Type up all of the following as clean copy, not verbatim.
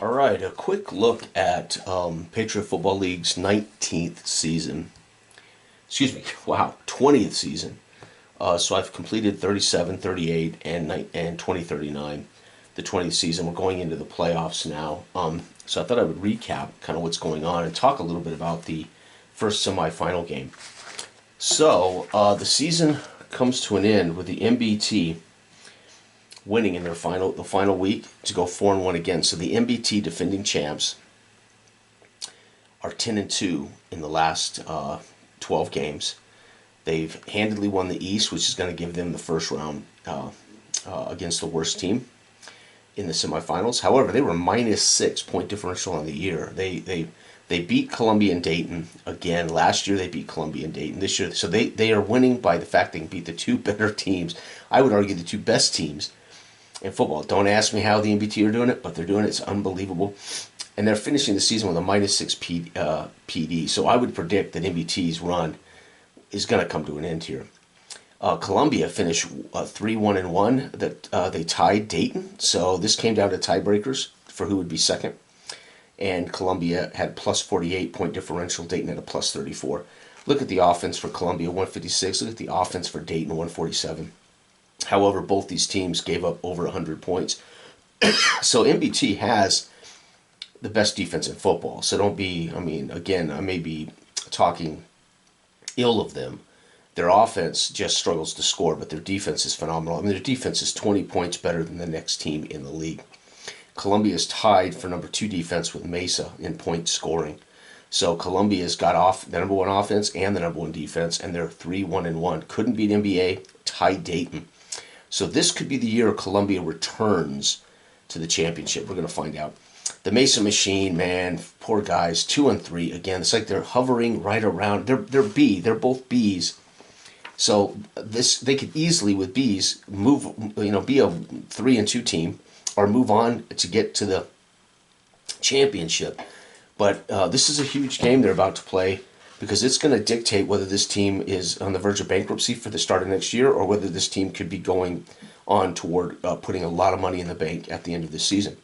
All right, a quick look at Patriot Football League's 19th season. Excuse me, wow, 20th season. So I've completed 37, 38, and 2039, the 20th season. We're going into the playoffs now. So I thought I would recap kind of what's going on and talk a little bit about the first semifinal game. So the season comes to an end with the NBT winning in the final week to go 4-1 again. So the NBT defending champs are 10-2 in the last 12 games. They've handily won the East, which is going to give them the first round against the worst team in the semifinals. However, they were -6 point differential on the year. They beat Columbia and Dayton again. Last year they beat Columbia and Dayton. This year, so they are winning by the fact they can beat the two better teams. I would argue the two best teams in football. Don't ask me how the NBT are doing it, but they're doing it. It's unbelievable. And they're finishing the season with a -6 PD. So I would predict that NBT's run is going to come to an end here. Columbia finished 3-1-1. They tied Dayton. So this came down to tiebreakers for who would be second. And Columbia had +48 point differential. Dayton had a +34. Look at the offense for Columbia, 156. Look at the offense for Dayton, 147. However, both these teams gave up over 100 points. So NBT has the best defense in football. So don't be, again, I may be talking ill of them. Their offense just struggles to score, but their defense is phenomenal. Their defense is 20 points better than the next team in the league. Columbia is tied for number 2 defense with Mesa in point scoring. So Columbia's got off the number 1 offense and the number 1 defense, and they're 3-1-1. Couldn't beat NBA, tied Dayton. So this could be the year Columbia returns to the championship. We're going to find out. The Mesa Machine, man, poor guys, 2-3 again. It's like they're hovering right around. They're B. They're both Bs. So they could easily with Bs move, be a 3-2 team or move on to get to the championship. But this is a huge game they're about to play, because it's going to dictate whether this team is on the verge of bankruptcy for the start of next year, or whether this team could be going on toward putting a lot of money in the bank at the end of the season.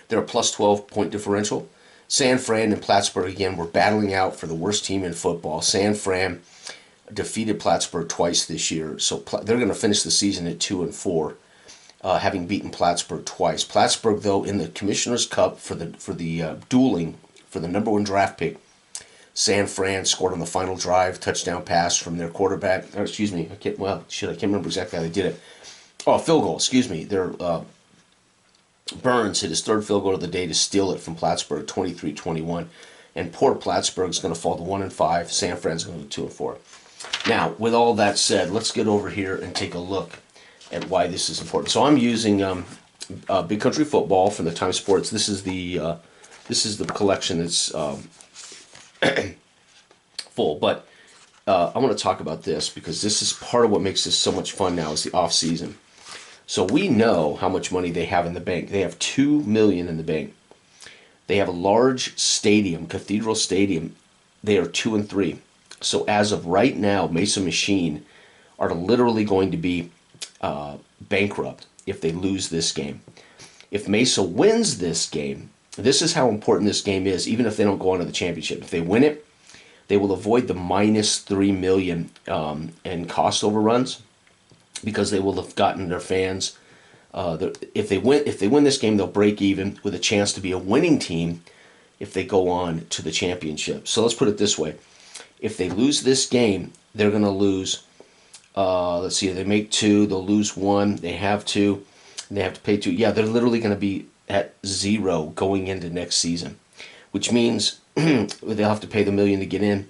They're a +12 point differential. San Fran and Plattsburgh, again, were battling out for the worst team in football. San Fran defeated Plattsburgh twice this year, so they're going to finish the season at 2-4, having beaten Plattsburgh twice. Plattsburgh, though, in the Commissioner's Cup for the dueling for the number 1 draft pick, San Fran scored on the final drive, touchdown pass from their quarterback. I can't remember exactly how they did it. Oh, field goal, Their Burns hit his 3rd field goal of the day to steal it from Plattsburgh, 23-21. And poor Plattsburgh's going to fall to 1-5. San Fran's going to 2-4. Now, with all that said, let's get over here and take a look at why this is important. So I'm using Big Country Football from the Times Sports. This is the collection that's full, but I want to talk about this because this is part of what makes this so much fun now is the off season. So we know how much money they have in the bank. They have $2 million in the bank. They have a large stadium, Cathedral Stadium. They are 2-3. So as of right now, Mesa Machine are literally going to be bankrupt if they lose this game. If Mesa wins this game, this is how important this game is, even if they don't go on to the championship. If they win it, they will avoid the -3 million in cost overruns, because they will have gotten their fans. If they win this game, they'll break even with a chance to be a winning team if they go on to the championship. So let's put it this way: if they lose this game, they're going to lose. Let's see, if they make 2, they'll lose 1. They have 2, and they have to pay 2. Yeah, they're literally going to be at 0 going into next season, which means they'll have to pay the $1 million to get in,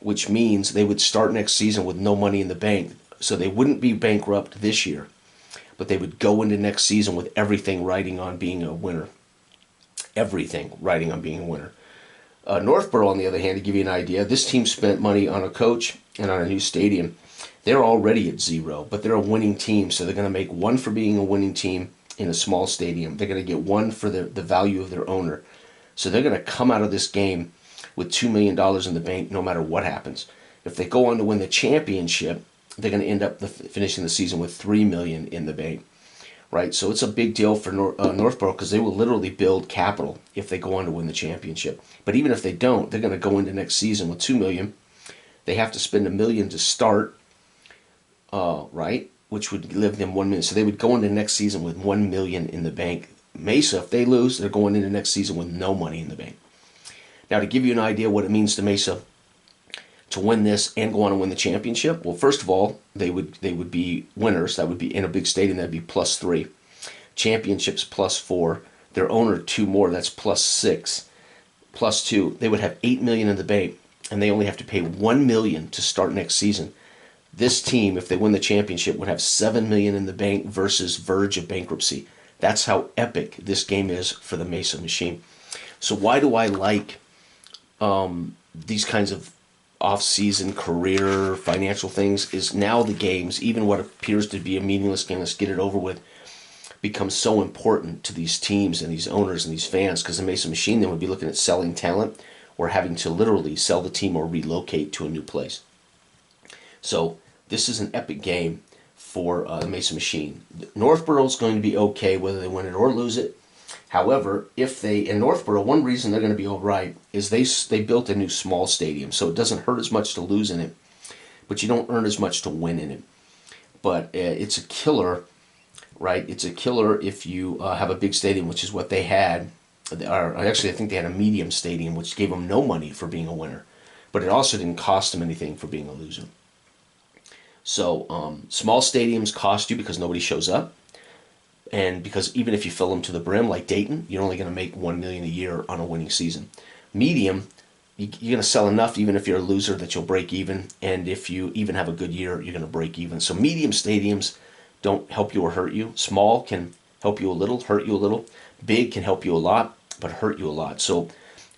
which means they would start next season with no money in the bank. So they wouldn't be bankrupt this year, but they would go into next season with everything riding on being a winner. Everything riding on being a winner. Northborough, on the other hand, to give you an idea, this team spent money on a coach and on a new stadium. They're already at 0, but they're a winning team, so they're going to make 1 for being a winning team in a small stadium. They're going to get 1 for the value of their owner. So they're going to come out of this game with $2 million in the bank no matter what happens. If they go on to win the championship, they're going to end up finishing the season with $3 million in the bank. right? So it's a big deal for Northborough because they will literally build capital if they go on to win the championship. But even if they don't, they're going to go into next season with $2 million. They have to spend $1 million to start, right? Which would give them $1 million. So they would go into next season with $1 million in the bank. Mesa, if they lose, they're going into next season with no money in the bank. Now, to give you an idea what it means to Mesa to win this and go on and win the championship, well, first of all, they would be winners. That would be in a big stadium. That'd be +3. Championships +4. Their owner 2 more. That's +6. +2. They would have $8 million in the bank, and they only have to pay $1 million to start next season. This team, if they win the championship, would have $7 million in the bank versus verge of bankruptcy. That's how epic this game is for the Mesa Machine. So why do I like these kinds of off-season career financial things? Is now the games, even what appears to be a meaningless game, let's get it over with, becomes so important to these teams and these owners and these fans, because the Mesa Machine then would be looking at selling talent or having to literally sell the team or relocate to a new place. So this is an epic game for the Mesa Machine. Northborough is going to be okay whether they win it or lose it. However, if they, in Northborough, one reason they're going to be all right is they built a new small stadium, so it doesn't hurt as much to lose in it, but you don't earn as much to win in it. But it's a killer, right? It's a killer if you have a big stadium, which is what they had. Actually, I think they had a medium stadium, which gave them no money for being a winner, but it also didn't cost them anything for being a loser. So small stadiums cost you because nobody shows up, and because even if you fill them to the brim, like Dayton, you're only going to make $1 million a year on a winning season. Medium, you're going to sell enough even if you're a loser that you'll break even, and if you even have a good year, you're going to break even. So medium stadiums don't help you or hurt you. Small can help you a little, hurt you a little. Big can help you a lot, but hurt you a lot. So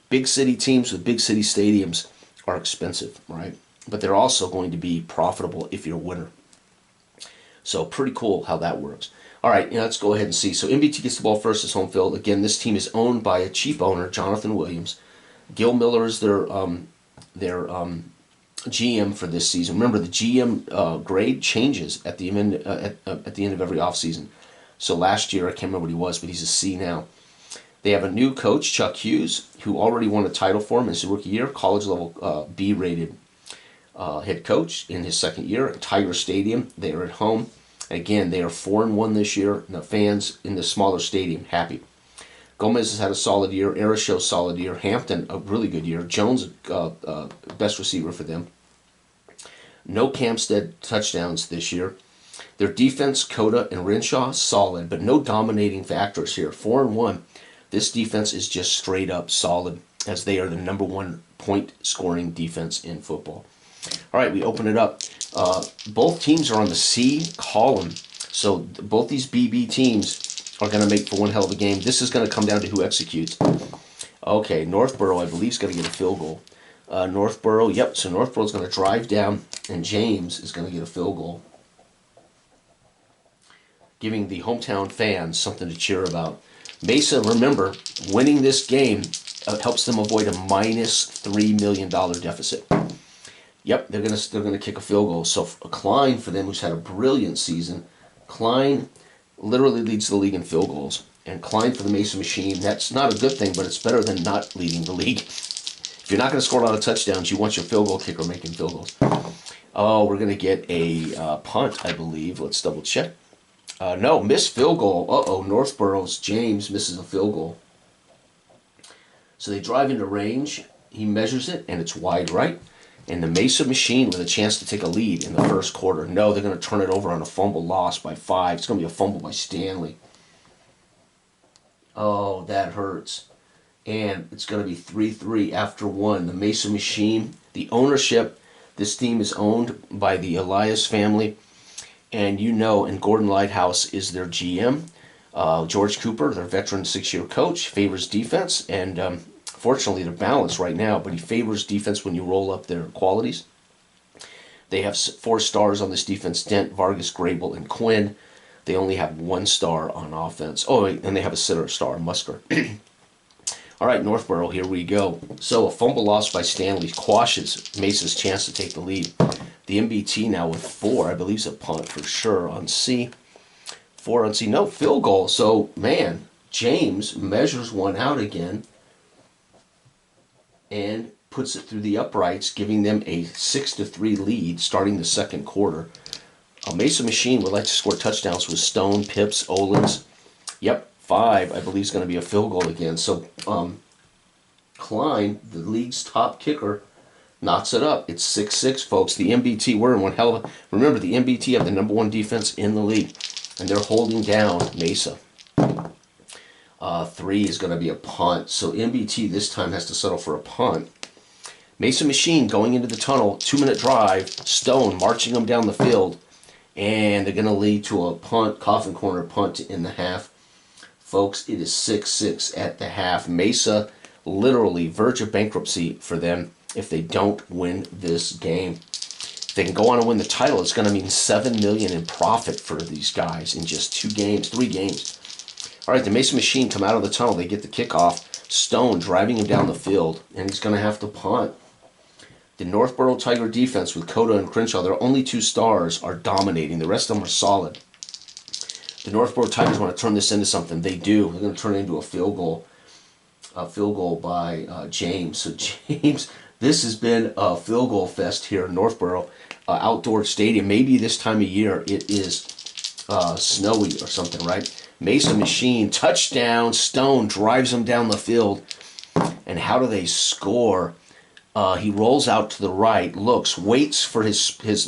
big city teams with big city stadiums are expensive, right? But they're also going to be profitable if you're a winner. So pretty cool how that works. All right, let's go ahead and see. So NBT gets the ball first as home field. Again, this team is owned by a chief owner, Jonathan Williams. Gil Miller is their GM for this season. Remember, the GM grade changes at the end of every offseason. So last year, I can't remember what he was, but he's a C now. They have a new coach, Chuck Hughes, who already won a title for him in his rookie year, college level B-rated head coach in his second year at Tiger Stadium. They are at home. Again, they are 4-1 this year, and the fans in the smaller stadium happy. Gomez has had a solid year. Arisho, solid year. Hampton, a really good year. Jones, best receiver for them. No Campstead touchdowns this year. Their defense, Coda and Renshaw, solid, but no dominating factors here. 4-1. This defense is just straight up solid, as they are the #1 point scoring defense in football. All right, we open it up. Both teams are on the C column, so both these BB teams are going to make for one hell of a game. This is going to come down to who executes. Okay, Northborough, I believe, is going to get a field goal. Northborough, yep, so Northborough is going to drive down, and James is going to get a field goal, giving the hometown fans something to cheer about. Mesa, remember, winning this game helps them avoid a -$3 million deficit. Yep, they're gonna kick a field goal. So Klein, for them, who's had a brilliant season, Klein literally leads the league in field goals. And Klein for the Mesa Machine, that's not a good thing, but it's better than not leading the league. If you're not going to score a lot of touchdowns, you want your field goal kicker making field goals. Oh, we're going to get a punt, I believe. Let's double check. No, missed field goal. Uh-oh, Northborough's James misses a field goal. So they drive into range. He measures it, and it's wide right. And the Mesa Machine with a chance to take a lead in the first quarter. No, they're going to turn it over on a fumble loss by 5. It's going to be a fumble by Stanley. Oh, that hurts. And it's going to be 3-3 after 1. The Mesa Machine, the ownership, this team is owned by the Elias family. And and Gordon Lighthouse is their GM. George Cooper, their veteran 6-year coach, favors defense. And fortunately, they're balanced right now, but he favors defense when you roll up their qualities. They have 4 stars on this defense: Dent, Vargas, Grable, and Quinn. They only have 1 star on offense. Oh, wait, and they have a sitter star, Musker. All right, Northborough, here we go. So a fumble loss by Stanley quashes Mesa's chance to take the lead. The NBT now with 4, I believe, is a punt for sure on C. 4 unseen. No, field goal. So, man, James measures one out again and puts it through the uprights, giving them a 6-3 lead starting the second quarter. Mesa Machine would like to score touchdowns with Stone, Pips, Olins. Yep, 5, I believe, is going to be a field goal again. So, Klein, the league's top kicker, knocks it up. It's 6-6, folks. The NBT, we're in one hell of a... Remember, the NBT have the #1 defense in the league, and they're holding down Mesa. 3 is going to be a punt. So NBT this time has to settle for a punt. Mesa Machine going into the tunnel, 2-minute drive. Stone marching them down the field. And they're going to lead to a punt, coffin corner punt in the half. Folks, it is 6-6 at the half. Mesa, literally, verge of bankruptcy for them if they don't win this game. If they can go on and win the title, it's going to mean $7 million in profit for these guys in just 3 games. All right, the Mesa Machine come out of the tunnel. They get the kickoff. Stone driving him down the field, and he's going to have to punt. The Northborough Tiger defense with Coda and Crenshaw, their only 2 stars, are dominating. The rest of them are solid. The Northborough Tigers want to turn this into something. They do. They're going to turn it into a field goal. A field goal by James. So James, this has been a field goal fest here in Northborough outdoor stadium. Maybe this time of year it is snowy or something, right? Mesa Machine, touchdown. Stone drives him down the field. And how do they score? He rolls out to the right, looks, waits for his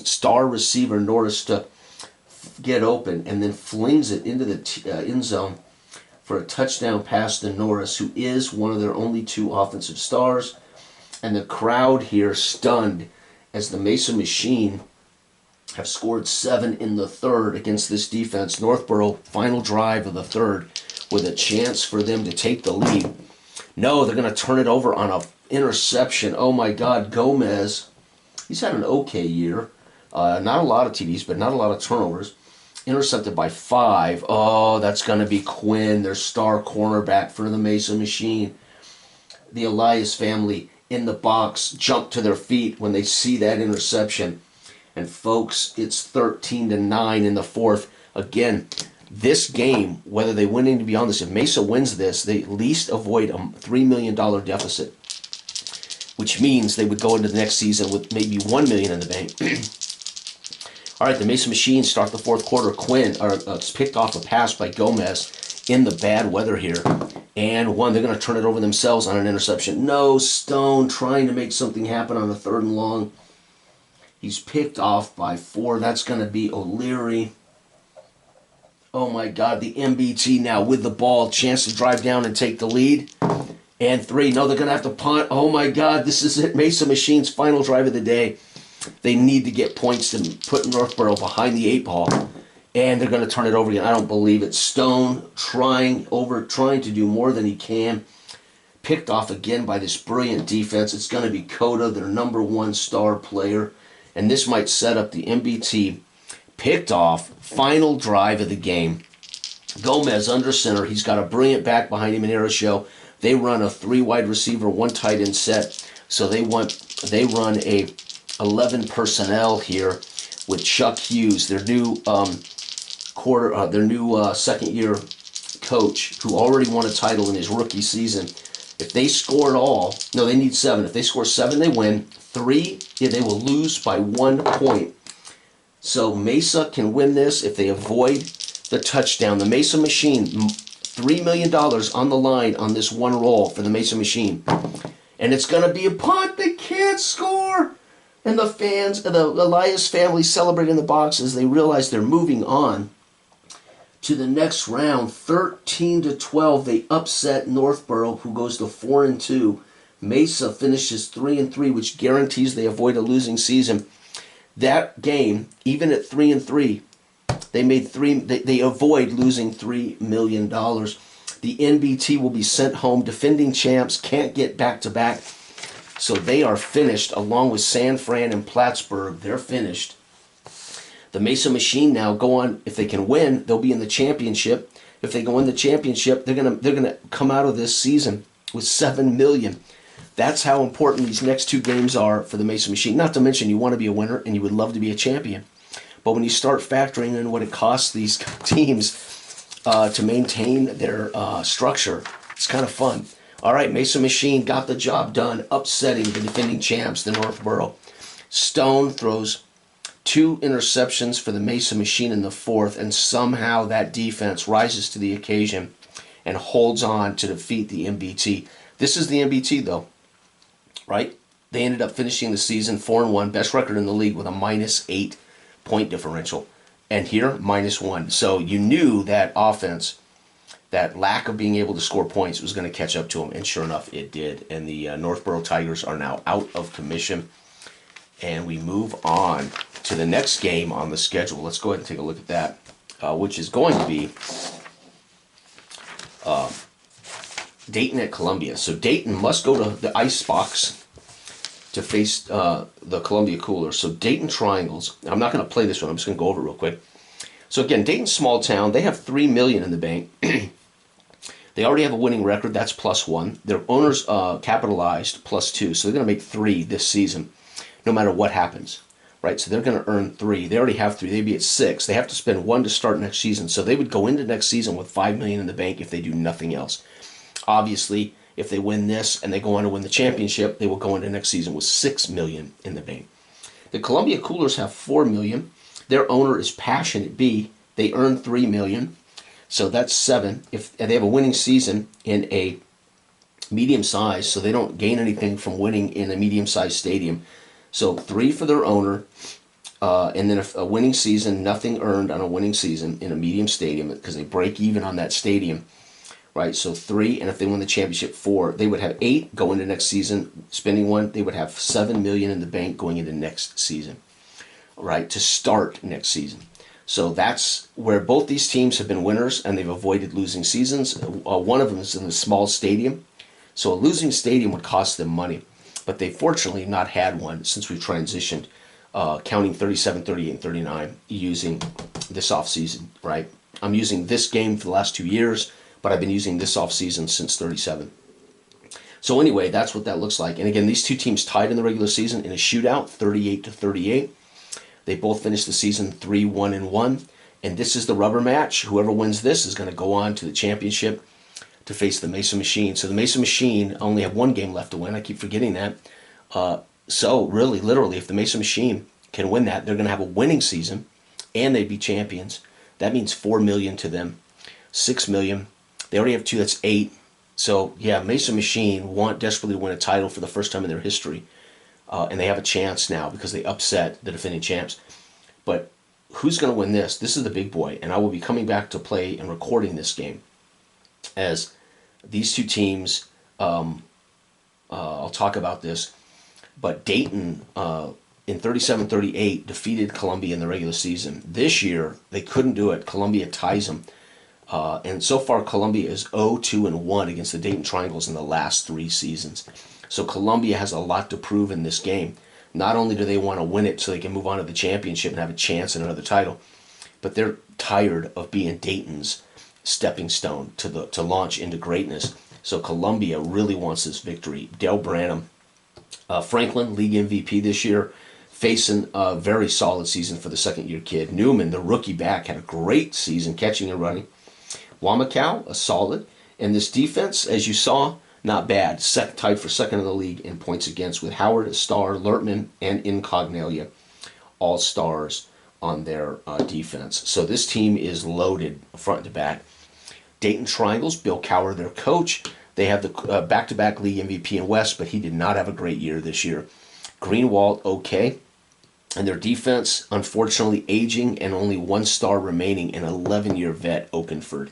star receiver, Norris, to get open, and then flings it into the end zone for a touchdown pass to Norris, who is one of their only 2 offensive stars. And the crowd here stunned as the Mesa Machine have scored 7 in the third against this defense. Northborough, final drive of the third with a chance for them to take the lead. No, they're going to turn it over on a interception. Oh my God, Gomez, he's had an okay year. Not a lot of TDs, but not a lot of turnovers. Intercepted by 5. Oh, that's going to be Quinn, their star cornerback for the Mesa Machine. The Elias family in the box jump to their feet when they see that interception. And folks, it's 13-9 in the fourth. Again, this game, whether they win anything beyond this, if Mesa wins this, they at least avoid a $3 million deficit, which means they would go into the next season with maybe $1 million in the bank. All right, the Mesa Machine start the fourth quarter. Quinn picked off a pass by Gomez in the bad weather here. And they're going to turn it over themselves on an interception. No, Stone trying to make something happen on a 3rd and long. He's picked off by 4. That's going to be O'Leary. Oh my God, the NBT now with the ball. Chance to drive down and take the lead. And 3. No, they're going to have to punt. Oh my God, this is it. Mesa Machine's final drive of the day. They need to get points to put Northborough behind the 8 ball. And they're going to turn it over again. I don't believe it. Stone trying to do more than he can. Picked off again by this brilliant defense. It's going to be Coda, their #1 star player. And this might set up the NBT picked off final drive of the game. Gomez under center. He's got a brilliant back behind him in Aeroshow. They run a 3 wide receiver, 1 tight end set. So they run a 11 personnel here with Chuck Hughes, their new second year coach, who already won a title in his rookie season. If they score at all, no, they need 7. If they score 7, they win. 3, they will lose by 1 point. So Mesa can win this if they avoid the touchdown. The Mesa Machine, $3 million on the line on this one roll for the Mesa Machine. And it's going to be a punt. They can't score. And the fans, the Elias family celebrate in the box as they realize they're moving on to the next round. 13-12, they upset Northborough, who goes to 4-2. Mesa finishes 3-3, which guarantees they avoid a losing season. That game, even at 3-3, they avoid losing $3 million. The NBT will be sent home. Defending champs can't get back-to-back. So they are finished, along with San Fran and Plattsburgh. They're finished. The Mesa Machine now go on. If they can win, they'll be in the championship. If they go in the championship, they're gonna come out of this season with $7 million. That's how important these next 2 games are for the Mesa Machine. Not to mention, you want to be a winner and you would love to be a champion. But when you start factoring in what it costs these teams to maintain their structure, it's kind of fun. All right, Mesa Machine got the job done, upsetting the defending champs, the Northborough. Stone throws 2 interceptions for the Mesa Machine in the fourth, and somehow that defense rises to the occasion and holds on to defeat the NBT. This is the NBT, though, right? They ended up finishing the season 4-1, best record in the league with a -8 point differential. And here, -1. So you knew that offense, that lack of being able to score points, was going to catch up to them, and sure enough, it did. And the Northborough Tigers are now out of commission. And we move on to the next game on the schedule. Let's go ahead and take a look at that, which is going to be Dayton at Columbia. So Dayton must go to the ice box to face the Columbia Coolers. So Dayton Triangles. I'm not going to play this one. I'm just going to go over it real quick. So again, Dayton's small town. They have $3 million in the bank. They already have a winning record. That's +1. Their owners capitalized +2. So they're going to make 3 this season, no matter what happens. Right? So they're going to earn 3. They already have 3. They'd be at 6. They have to spend 1 to start next season. So they would go into next season with $5 million in the bank if they do nothing else. Obviously, if they win this and they go on to win the championship, they will go into next season with $6 million in the bank. The Columbia Coolers have $4 million. Their owner is Passionate B. They earn $3 million. So that's 7. If they have a winning season in a medium size, so they don't gain anything from winning in a medium-sized stadium. So 3 for their owner, and then if a winning season, nothing earned on a winning season in a medium stadium because they break even on that stadium. Right, so 3, and if they win the championship, 4. They would have 8 going into next season, spending 1. They would have $7 million in the bank going into next season, right, to start next season. So that's where both these teams have been winners, and they've avoided losing seasons. One of them is in a small stadium, so a losing stadium would cost them money, but they fortunately not had one since we've transitioned, counting 37, 38, and 39 using this offseason, right? I'm using this game for the last 2 years, but I've been using this offseason since 37. So anyway, that's what that looks like. And again, these two teams tied in the regular season in a shootout, 38-38. They both finished the season 3-1-1. And this is the rubber match. Whoever wins this is going to go on to the championship to face the Mesa Machine. So the Mesa Machine only have 1 game left to win. I keep forgetting that. So really, literally, if the Mesa Machine can win that, they're going to have a winning season, and they'd be champions. That means $4 million to them, $6 million. They already have 2, that's 8. So, yeah, Mesa Machine want desperately to win a title for the first time in their history. And they have a chance now because they upset the defending champs. But who's going to win this? This is the big boy. And I will be coming back to play and recording this game as these two teams, I'll talk about this. But Dayton, in 37-38, defeated Columbia in the regular season. This year, they couldn't do it. Columbia ties them. And so far, Columbia is 0-2-1 against the Dayton Triangles in the last 3 seasons. So Columbia has a lot to prove in this game. Not only do they want to win it so they can move on to the championship and have a chance at another title, but they're tired of being Dayton's stepping stone to launch into greatness. So Columbia really wants this victory. Dale Branham, Franklin, league MVP this year, facing a very solid season for the second-year kid. Newman, the rookie back, had a great season catching and running. Wamakaw, a solid. And this defense, as you saw, not bad. Tied for second in the league in points against with Howard, Starr, Lertman, and Incognalia, all stars on their defense. So this team is loaded front to back. Dayton Triangles, Bill Cowher, their coach. They have the back-to-back league MVP in West, but he did not have a great year this year. Greenwald, okay. And their defense, unfortunately, aging and only 1 star remaining, an 11-year vet, Oakenford.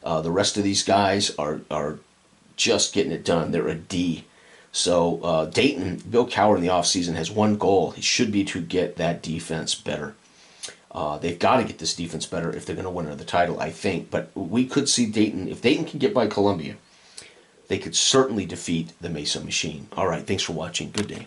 The rest of these guys are just getting it done. They're a D. So Dayton, Bill Cowher in the offseason has 1 goal. He should be to get that defense better. They've got to get this defense better if they're going to win another title, I think. But we could see Dayton, if Dayton can get by Columbia, they could certainly defeat the Mesa Machine. All right, thanks for watching. Good day.